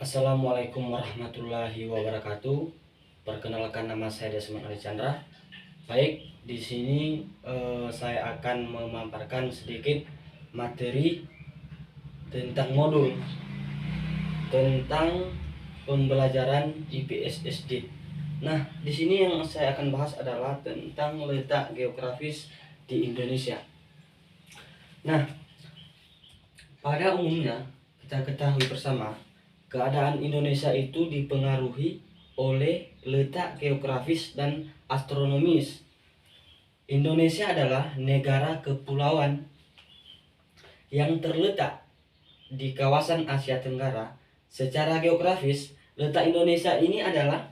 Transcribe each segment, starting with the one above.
Assalamualaikum warahmatullahi wabarakatuh. Perkenalkan, nama saya Desmond Ali Chandra. Baik, di sini saya akan memaparkan sedikit materi tentang modul tentang pembelajaran IPS SD. Nah, di sini yang saya akan bahas adalah tentang letak geografis di Indonesia. Nah, pada umumnya kita ketahui bersama, keadaan Indonesia itu dipengaruhi oleh letak geografis dan astronomis. Indonesia adalah negara kepulauan yang terletak di kawasan Asia Tenggara. Secara geografis, letak Indonesia ini adalah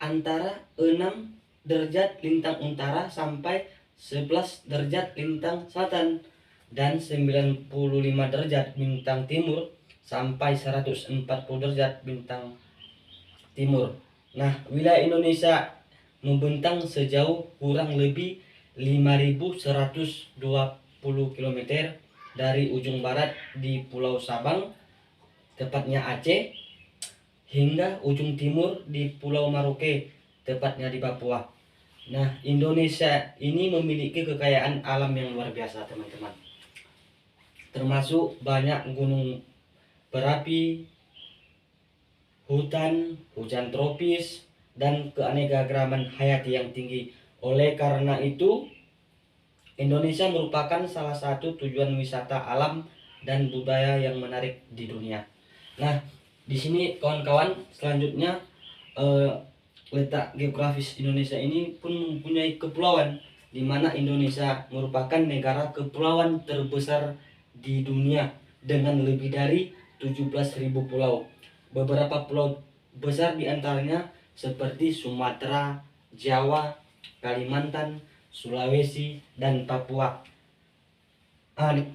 antara 6 derajat lintang utara sampai 11 derajat lintang selatan dan 95 derajat bintang timur sampai 140 derajat bintang timur. Nah, wilayah Indonesia membentang sejauh kurang lebih 5.120 km dari ujung barat di Pulau Sabang, tepatnya Aceh, hingga ujung timur di Pulau Maroke, tepatnya di Papua. Nah, Indonesia ini memiliki kekayaan alam yang luar biasa, teman-teman. Termasuk banyak gunung berapi, hutan, hujan tropis, dan keanekaragaman hayati yang tinggi. Oleh karena itu, Indonesia merupakan salah satu tujuan wisata alam dan budaya yang menarik di dunia. Nah, di sini kawan-kawan, selanjutnya letak geografis Indonesia ini pun mempunyai kepulauan, di mana Indonesia merupakan negara kepulauan terbesar di dunia dengan lebih dari 17.000 pulau. Beberapa pulau besar diantaranya seperti Sumatera, Jawa, Kalimantan, Sulawesi, dan Papua.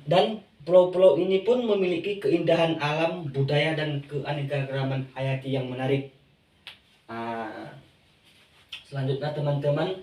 Dan pulau-pulau ini pun memiliki keindahan alam, budaya, dan keanekaragaman hayati yang menarik. Selanjutnya teman-teman,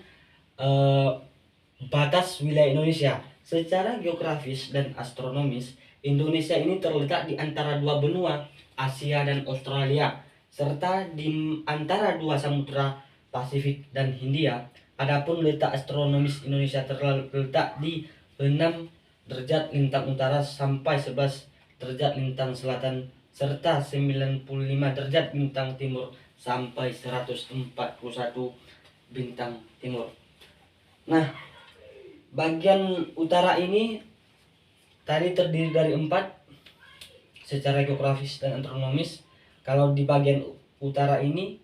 batas wilayah Indonesia. Secara geografis dan astronomis, Indonesia ini terletak di antara dua benua, Asia dan Australia, serta di antara dua samudra Pasifik dan Hindia. Adapun letak astronomis Indonesia terletak di 6 derajat lintang utara sampai 11 derajat lintang selatan, serta 95 derajat bintang timur sampai 141 bintang timur. Nah, bagian utara ini tadi terdiri dari 4 secara geografis dan astronomis. Kalau di bagian utara ini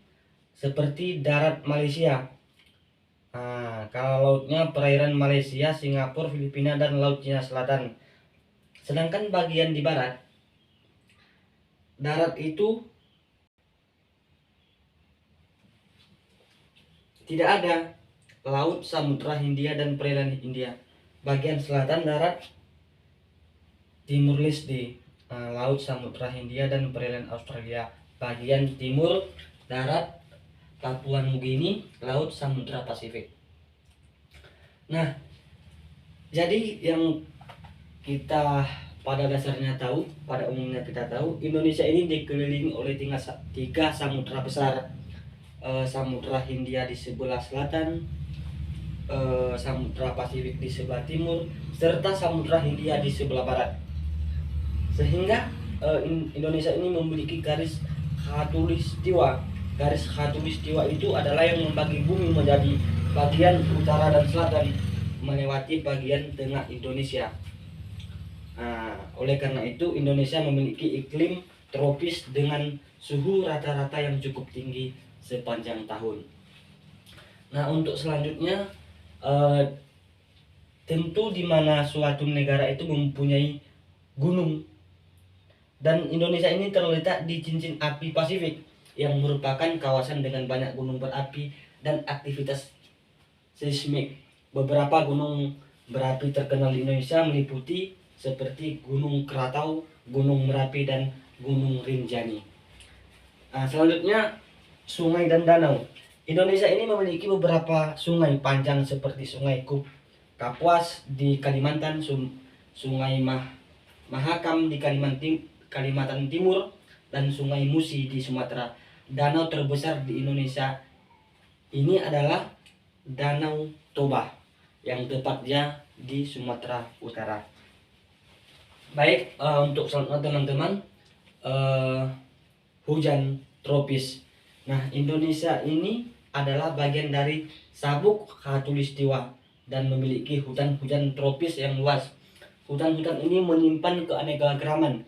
seperti darat Malaysia. Kalau lautnya perairan Malaysia, Singapura, Filipina, dan Laut Cina Selatan. Sedangkan bagian di barat, darat itu tidak ada, laut, samudra Hindia, dan perairan India. Bagian selatan darat Timur Leste, laut, samudra Hindia, dan perairan Australia. Bagian timur darat Papua Nugini, laut, samudra Pasifik. Nah, jadi yang kita pada dasarnya tahu, pada umumnya kita tahu, Indonesia ini dikelilingi oleh 3 samudra besar. Samudra Hindia di sebelah selatan, samudra Pasifik di sebelah timur, serta samudra Hindia di sebelah barat. Sehingga Indonesia ini memiliki garis khatulistiwa. Garis khatulistiwa itu adalah yang membagi bumi menjadi bagian utara dan selatan, melewati bagian tengah Indonesia. Oleh karena itu, Indonesia memiliki iklim tropis dengan suhu rata-rata yang cukup tinggi sepanjang tahun. Nah, untuk selanjutnya, tentu di mana suatu negara itu mempunyai gunung, dan Indonesia ini terletak di cincin api Pasifik yang merupakan kawasan dengan banyak gunung berapi dan aktivitas seismik. Beberapa gunung berapi terkenal di Indonesia meliputi seperti Gunung Krakatau, Gunung Merapi, dan Gunung Rinjani. Selanjutnya, sungai dan danau. Indonesia ini memiliki beberapa sungai panjang seperti Sungai Kapuas di Kalimantan, Sungai Mahakam di Kalimantan Timur, dan Sungai Musi di Sumatera. Danau terbesar di Indonesia ini adalah Danau Toba yang tepatnya di Sumatera Utara. Baik, untuk selanjutnya teman-teman, hujan tropis. Nah, Indonesia ini adalah bagian dari sabuk khatulistiwa dan memiliki hutan-hujan tropis yang luas. Hutan-hutan ini menyimpan keanekaragaman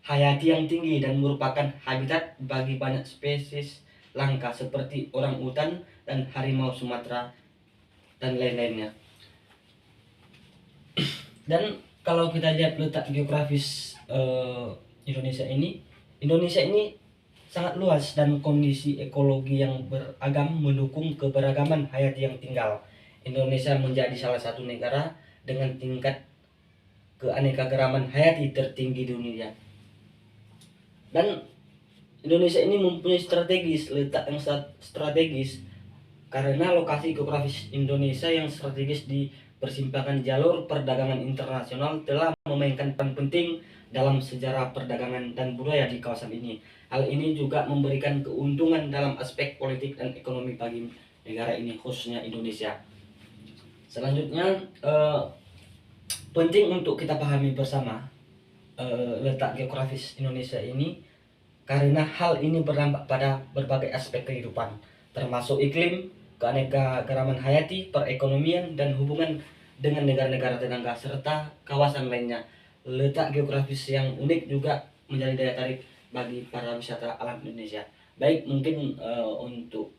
hayati yang tinggi dan merupakan habitat bagi banyak spesies langka seperti orangutan dan harimau Sumatera dan lain-lainnya. Dan kalau kita lihat letak geografis Indonesia ini sangat luas dan kondisi ekologi yang beragam mendukung keberagaman hayati yang tinggal. Indonesia menjadi salah satu negara dengan tingkat keanekaragaman hayati tertinggi di dunia. Dan Indonesia ini mempunyai letak yang strategis karena lokasi geografis Indonesia yang strategis di persimpangan jalur perdagangan internasional telah memainkan peran penting dalam sejarah perdagangan dan budaya di kawasan ini. Hal ini juga memberikan keuntungan dalam aspek politik dan ekonomi bagi negara ini, khususnya Indonesia. Selanjutnya, penting untuk kita pahami bersama letak geografis Indonesia ini karena hal ini berdampak pada berbagai aspek kehidupan, termasuk iklim, keanekaragaman hayati, perekonomian, dan hubungan dengan negara-negara tetangga serta kawasan lainnya. Letak geografis yang unik juga menjadi daya tarik bagi para wisata alam Indonesia. Baik, mungkin untuk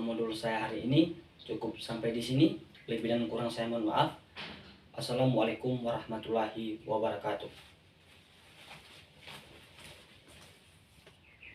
modul saya hari ini cukup sampai di sini. Lebih dan kurang saya mohon maaf. Assalamualaikum warahmatullahi wabarakatuh.